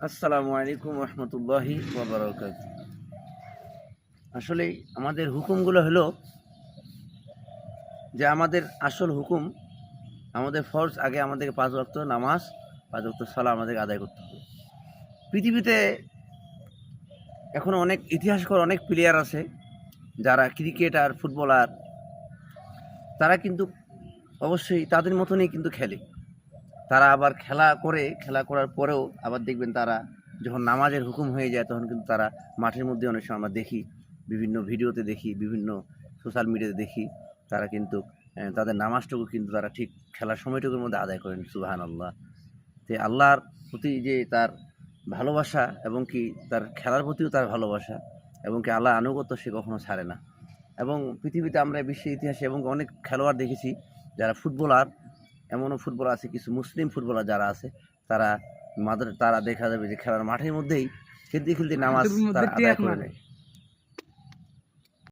আসসালামু আলাইকুম রহমতুল্লাহি ওয়া বারাকাতুহু। আসলে আমাদের হুকুমগুলো হলো যে আমাদের আসল হুকুম, আমাদের ফরজ আগে আমাদেরকে ৫ ওয়াক্ত নামাজ, ৫ ওয়াক্ত সালাত আমাদেরকে আদায় করতে হবে। পৃথিবীতে এখনো অনেক ইতিহাসকর অনেক প্লেয়ার আছে যারা ক্রিকেটার, ফুটবলার, তারা কিন্তু অবশ্যই তাদের মতনই কিন্তু খেলে। তারা আবার খেলা করার পরেও আবার দেখবেন তারা যখন নামাজের হুকুম হয়ে যায় তখন কিন্তু তারা মাঠের মধ্যে অনেক সময় আমরা দেখি, বিভিন্ন ভিডিওতে দেখি, বিভিন্ন সোশ্যাল মিডিয়াতে দেখি, তারা কিন্তু তাদের নামাজটুকু কিন্তু তারা ঠিক খেলার সময়টুকুর মধ্যে আদায় করেন। সুবহানাল্লাহ। তো আল্লাহর প্রতি যে তার ভালোবাসা এবং কি তার খেলার প্রতিও তার ভালোবাসা এবং কি আল্লাহর আনুগত্য সে কখনো ছাড়ে না। এবং পৃথিবীতে আমরা বিশ্বের ইতিহাসে এবং অনেক খেলোয়াড় দেখেছি যারা ফুটবলার, এমনও ফুটবলার আছে, কিছু মুসলিম ফুটবলার যারা আছে, তারা তারা দেখা যাবে যে খেলার মাঠের মধ্যেই খেলতে খেলতে নামাজ তারা আদায় করে নেয়।